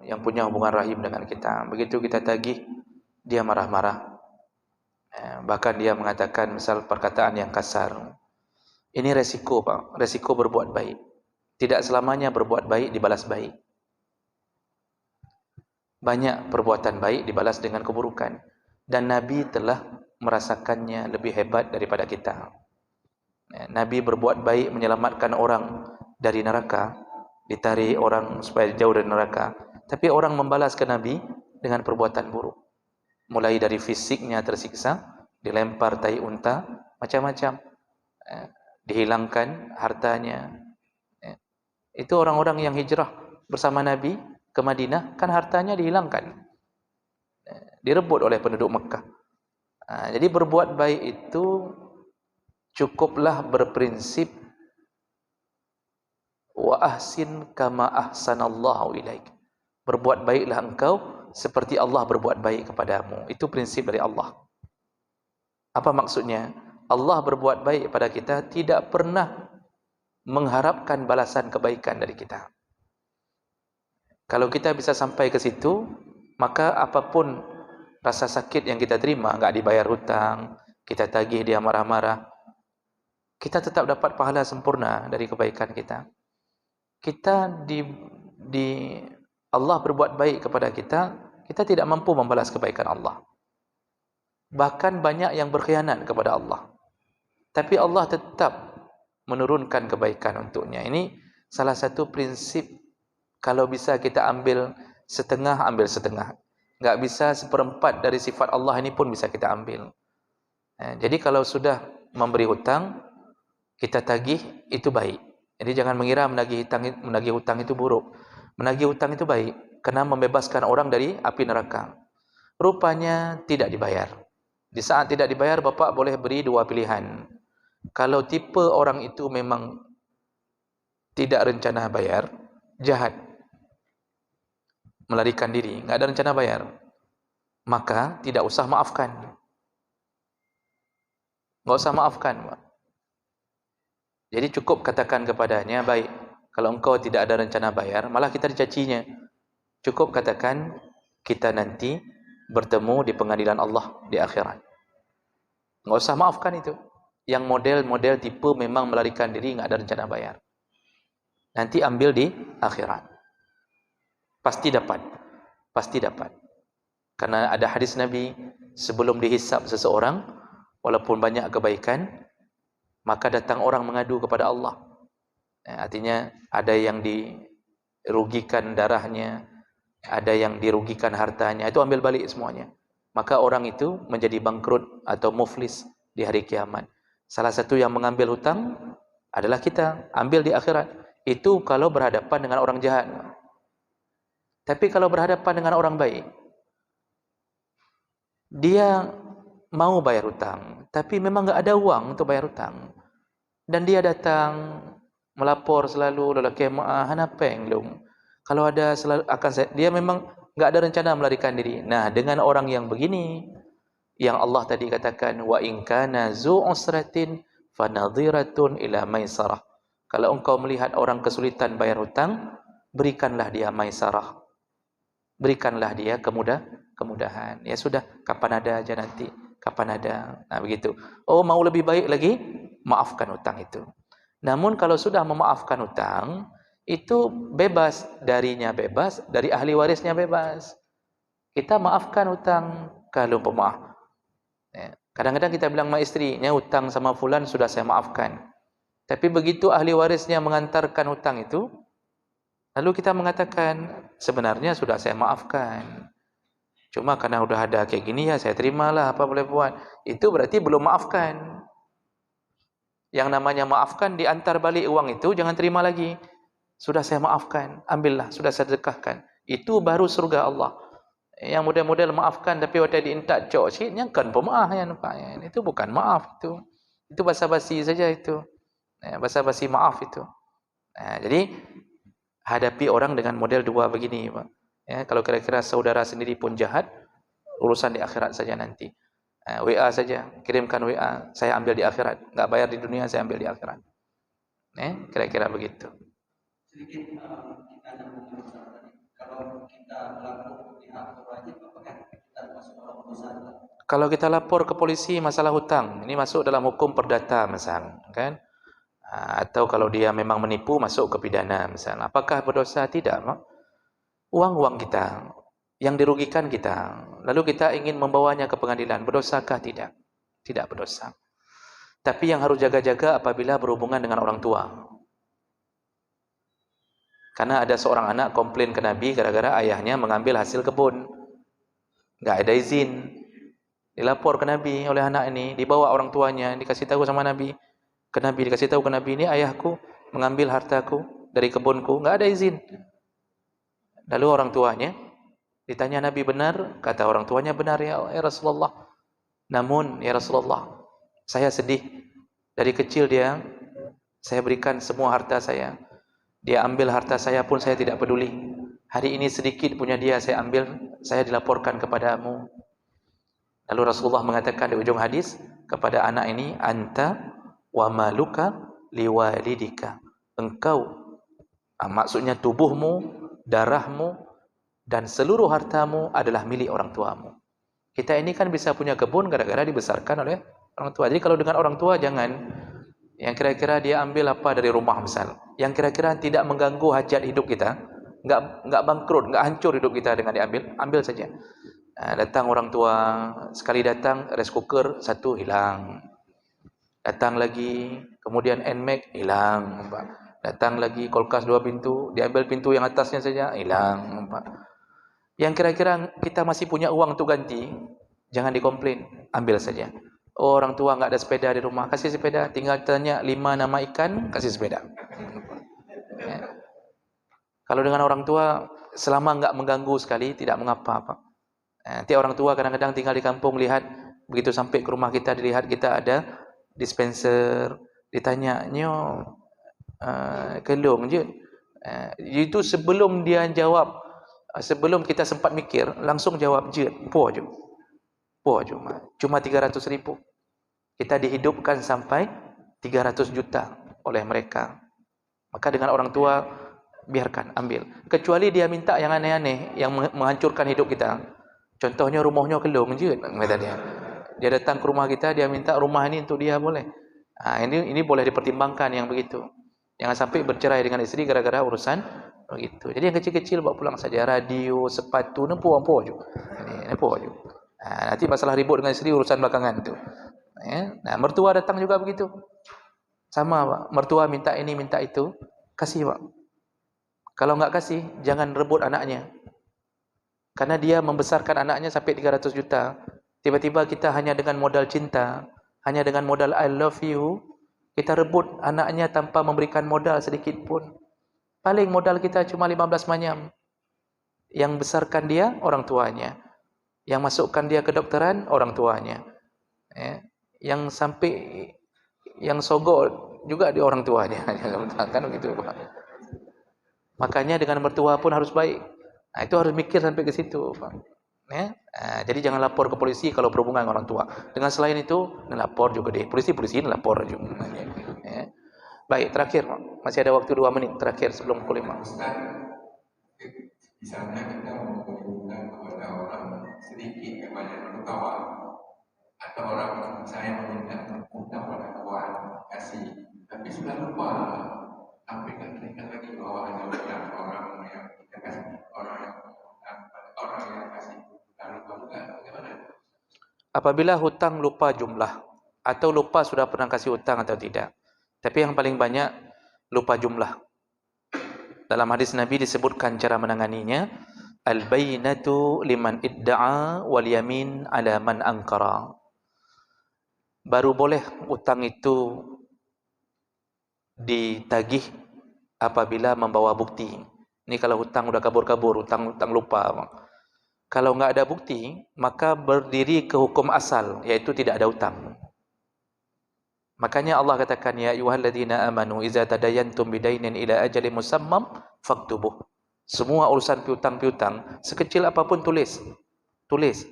yang punya hubungan rahim dengan kita. Begitu kita tagih, dia marah-marah. Bahkan dia mengatakan misal perkataan yang kasar. Ini resiko, Pak. Resiko berbuat baik. Tidak selamanya berbuat baik dibalas baik. Banyak perbuatan baik dibalas dengan keburukan. Dan Nabi telah merasakannya lebih hebat daripada kita. Nabi berbuat baik menyelamatkan orang dari neraka, ditarik orang supaya jauh dari neraka. Tapi orang membalas ke Nabi dengan perbuatan buruk. Mulai dari fisiknya tersiksa, dilempar tai unta, macam-macam. Dihilangkan hartanya. Itu orang-orang yang hijrah bersama Nabi ke Madinah, kan hartanya dihilangkan, direbut oleh penduduk Mekah. Jadi berbuat baik itu cukuplah berprinsip wa ahsin kama ahsanallahu ilaik. Berbuat baiklah engkau seperti Allah berbuat baik kepadamu. Itu prinsip dari Allah. Apa maksudnya? Allah berbuat baik kepada kita, tidak pernah mengharapkan balasan kebaikan dari kita. Kalau kita bisa sampai ke situ, maka apapun rasa sakit yang kita terima, enggak dibayar hutang, kita tagih dia marah-marah, kita tetap dapat pahala sempurna dari kebaikan kita. Kita di Allah berbuat baik kepada kita, kita tidak mampu membalas kebaikan Allah. Bahkan banyak yang berkhianat kepada Allah. Tapi Allah tetap menurunkan kebaikan untuknya. Ini salah satu prinsip. Kalau bisa kita ambil setengah, ambil setengah. Enggak bisa seperempat dari sifat Allah ini pun bisa kita ambil. Jadi kalau sudah memberi hutang, kita tagih, itu baik. Jadi jangan mengira menagih hutang itu buruk. Menagih hutang itu baik, karena membebaskan orang dari api neraka. Rupanya tidak dibayar. Di saat tidak dibayar, Bapak boleh beri dua pilihan. Kalau tipe orang itu memang tidak rencana bayar, jahat, melarikan diri, enggak ada rencana bayar, maka tidak usah maafkan. Enggak usah maafkan. Jadi cukup katakan kepadanya, baik, kalau engkau tidak ada rencana bayar, malah kita dicacinya. Cukup katakan, kita nanti bertemu di pengadilan Allah di akhirat. Enggak usah maafkan itu. Yang model-model tipe memang melarikan diri, enggak ada rencana bayar. Nanti ambil di akhirat. Pasti dapat. Pasti dapat. Karena ada hadis Nabi, sebelum dihisab seseorang, walaupun banyak kebaikan, maka datang orang mengadu kepada Allah. Artinya ada yang dirugikan darahnya, ada yang dirugikan hartanya, itu ambil balik semuanya. Maka orang itu menjadi bangkrut atau muflis di hari kiamat. Salah satu yang mengambil hutang adalah kita, ambil di akhirat. Itu kalau berhadapan dengan orang jahat. Tapi kalau berhadapan dengan orang baik, dia mau bayar hutang, tapi memang enggak ada uang untuk bayar hutang. Dan dia datang melapor selalu, lelaki maaf, hanapeng lung. Kalau ada selalu akan dia memang enggak ada rencana melarikan diri. Nah, dengan orang yang begini, yang Allah tadi katakan, wa in kana zu usratin fanadhiratun ila maisarah. Kalau engkau melihat orang kesulitan bayar hutang, berikanlah dia maisarah. Berikanlah dia kemudahan. Ya sudah, kapan ada aja nanti. Kapan ada. Nah, begitu. Oh, mau lebih baik lagi? Maafkan hutang itu. Namun kalau sudah memaafkan hutang, itu bebas. Darinya bebas, dari ahli warisnya bebas. Kita maafkan hutang kalau pemaaf. Kadang-kadang kita bilang sama istrinya, hutang sama fulan sudah saya maafkan. Tapi begitu ahli warisnya mengantarkan hutang itu, lalu kita mengatakan, sebenarnya sudah saya maafkan. Cuma karena udah ada kayak gini ya, saya terimalah, apa boleh buat. Itu berarti belum maafkan. Yang namanya maafkan, diantar balik uang itu, jangan terima lagi. Sudah saya maafkan, ambillah, sudah saya sedekahkan. Itu baru surga Allah. Yang model-model maafkan, tapi waktu diintak cok sih, yang kan pemaaf ya, nampak. Itu bukan maaf itu. Itu basa-basi saja itu. Basa-basi maaf itu. Jadi, hadapi orang dengan model dua begini, Pak. Ya, kalau kira-kira saudara sendiri pun jahat, urusan di akhirat saja nanti. WA saja, kirimkan WA, saya ambil di akhirat. Enggak bayar di dunia, saya ambil di akhirat. Kira-kira begitu. Sedikit kita ada masalah tadi. Kalau Kalau kita lapor ke polisi masalah hutang, ini masuk dalam hukum perdata misal, kan? Atau kalau dia memang menipu masuk ke pidana misal. Apakah berdosa? Tidak, Mak. Uang-uang kita yang dirugikan kita, lalu kita ingin membawanya ke pengadilan, berdosakah? Tidak. Tidak berdosa. Tapi yang harus jaga-jaga apabila berhubungan dengan orang tua. Karena ada seorang anak komplain ke Nabi gara-gara ayahnya mengambil hasil kebun. Enggak ada izin. Dilapor ke Nabi oleh anak ini, dibawa orang tuanya, dikasih tahu sama Nabi. Ke Nabi dikasih tahu ke Nabi, ini ayahku mengambil hartaku dari kebunku, enggak ada izin. Lalu orang tuanya ditanya Nabi, benar? Kata orang tuanya, benar ya Rasulullah. Namun ya Rasulullah, saya sedih. Dari kecil saya berikan semua harta saya. Dia ambil harta saya pun saya tidak peduli. Hari ini sedikit punya dia saya ambil, saya dilaporkan kepadamu. Lalu Rasulullah mengatakan di ujung hadis kepada anak ini, anta wa maluka liwalidika. Engkau, maksudnya tubuhmu, darahmu, dan seluruh hartamu adalah milik orang tuamu. Kita ini kan bisa punya kebun gara-gara dibesarkan oleh orang tua. Jadi kalau dengan orang tua jangan yang kira-kira dia ambil apa dari rumah misal, yang kira-kira tidak mengganggu hajat hidup kita, enggak bangkrut, enggak hancur hidup kita dengan diambil, ambil saja. Datang orang tua, sekali datang rice cooker satu hilang. Datang lagi, kemudian NMAX hilang, Pak. Datang lagi kulkas 2 pintu, diambil pintu yang atasnya saja, hilang, Pak. Yang kira-kira kita masih punya uang untuk ganti, jangan dikomplain, ambil saja. Oh, orang tua enggak ada sepeda di rumah, kasih sepeda. Tinggal tanya 5 nama ikan, kasih sepeda. Ya. Kalau dengan orang tua, selama enggak mengganggu sekali, tidak mengapa, Pak. Nanti orang tua kadang-kadang tinggal di kampung, lihat, begitu sampai ke rumah kita, dilihat kita ada dispenser, ditanya, nyo kelong je. Itu sebelum dia jawab, sebelum kita sempat mikir, langsung jawab je, po je. Cuma 300.000. Kita dihidupkan sampai 300 juta oleh mereka. Maka dengan orang tua, biarkan, ambil. Kecuali dia minta yang aneh-aneh, yang menghancurkan hidup kita. Contohnya rumahnya kelong je, kata dia. Dia datang ke rumah kita, dia minta rumah ini untuk dia, boleh. Ini boleh dipertimbangkan yang begitu. Jangan sampai bercerai dengan istri gara-gara urusan begitu. Jadi yang kecil-kecil bawa pulang saja, radio, sepatu, nempuh je. Nempuh je. Nanti masalah ribut dengan istri urusan belakangan itu. Nah, mertua datang juga begitu. Sama, Pak. Mertua minta ini, minta itu, kasih, Pak. Kalau enggak kasih, jangan rebut anaknya. Karena dia membesarkan anaknya sampai 300 juta. Tiba-tiba kita hanya dengan modal cinta, hanya dengan modal I love you, kita rebut anaknya tanpa memberikan modal sedikit pun. Paling modal kita cuma 15 manyam. Yang besarkan dia, orang tuanya. Yang masukkan dia ke dokteran, orang tuanya. Yang sampai, yang sogok juga di orang tuanya. Kan begitu, Pak. Makanya dengan mertua pun harus baik. Itu harus mikir sampai ke situ, Pak. Jadi jangan lapor ke polisi kalau berhubungan dengan orang tua. Dengan selain itu, lapor juga deh. Polisi lapor juga. Baik, terakhir, Pak. Masih ada waktu 2 menit terakhir sebelum pukul 5. Misalnya kita mau menghubungkan kepada orang sedikit kepada kawan, atau orang saya meminta utang pada kawan kasih, tapi sudah lupa apa yang kita lagi bahwa ada orang yang kita kasih, orang yang kasih utang lupa juga, bagaimana? Apabila hutang lupa jumlah atau lupa sudah pernah kasih hutang atau tidak. Tapi yang paling banyak lupa jumlah. Dalam hadis Nabi disebutkan cara menanganinya, al-bayyinatu liman idda'a wal yamin 'ala man ankara. Baru boleh hutang itu ditagih apabila membawa bukti. Ini kalau hutang udah kabur-kabur, hutang lupa. Kalau enggak ada bukti, maka berdiri ke hukum asal, yaitu tidak ada hutang. Makanya Allah katakan, ya ayyuhalladzina amanu idza tadayantum bidainin ila ajalin musammam faktubuh. Semua urusan piutang-piutang, sekecil apapun tulis.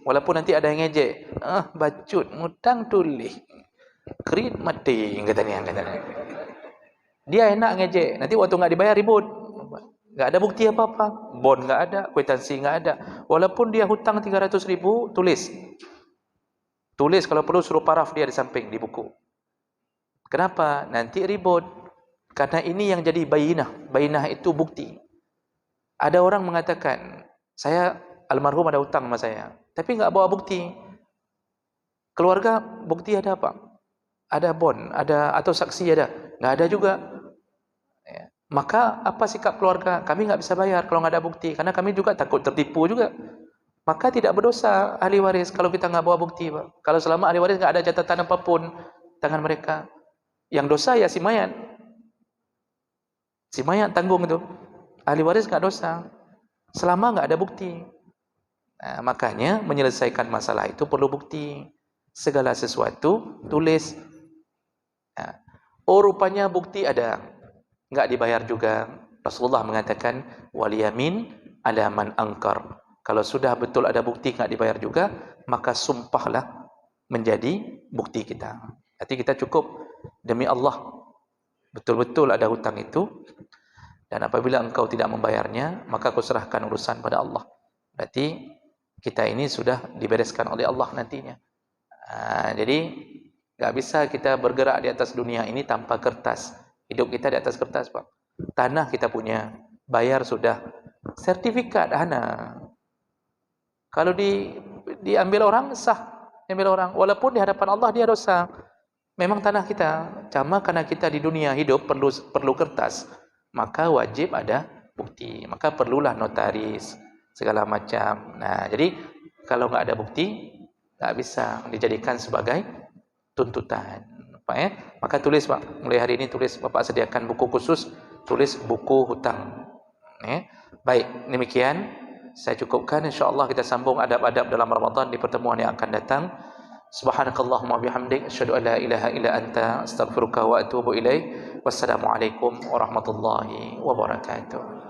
Walaupun nanti ada yang ngejek, bacut, hutang tulis. Kredit mati katanya. Dia enak ngejek, nanti waktu enggak dibayar ribut. Nggak ada bukti apa-apa. Bon nggak ada, kwitansi nggak ada. Walaupun dia hutang 300.000, tulis. Tulis, kalau perlu suruh paraf dia di samping di buku. Kenapa? Nanti ribut. Karena ini yang jadi bayinah. Bayinah itu bukti. Ada orang mengatakan, saya almarhum ada hutang sama saya, tapi nggak bawa bukti. Keluarga bukti ada apa? Ada bon, ada atau saksi ada? Nggak ada juga. Ya. Maka apa sikap keluarga? Kami nggak bisa bayar kalau nggak ada bukti, karena kami juga takut tertipu juga. Maka tidak berdosa ahli waris kalau kita nggak bawa bukti, Pak. Kalau selama ahli waris nggak ada catatan apapun tangan mereka, yang dosa ya si mayat. Si mayat tanggung itu. Ahli waris nggak dosa selama nggak ada bukti. Nah, makanya menyelesaikan masalah itu perlu bukti. Segala sesuatu tulis. Nah, oh rupanya bukti ada, nggak dibayar juga. Rasulullah mengatakan wal yamin ala man angkar. Kalau sudah betul ada bukti nggak dibayar juga, maka sumpahlah menjadi bukti kita. Berarti kita cukup demi Allah betul-betul ada hutang itu, dan apabila engkau tidak membayarnya, maka kau serahkan urusan pada Allah. Berarti kita ini sudah dibereskan oleh Allah nantinya. Jadi nggak bisa kita bergerak di atas dunia ini tanpa kertas. Hidup kita di atas kertas, Pak. Tanah kita punya, bayar sudah. Sertifikat ana. Kalau diambil orang sah, diambil orang. Walaupun di hadapan Allah dia dosa. Memang tanah kita. Cuma karena kita di dunia hidup perlu kertas, maka wajib ada bukti. Maka perlulah notaris segala macam. Nah, jadi kalau nggak ada bukti, nggak bisa dijadikan sebagai tuntutan, Pak ya. Maka tulis, Pak. Mulai hari ini tulis, Bapak sediakan buku khusus, tulis buku hutang. Ya. Baik, demikian saya cukupkan. Insyaallah kita sambung adab-adab dalam Ramadan di pertemuan yang akan datang. Subhanakallahumma bihamdik, asyhadu an la ilaha illa anta, astaghfiruka wa atubu ilaik. Wassalamualaikum warahmatullahi wabarakatuh.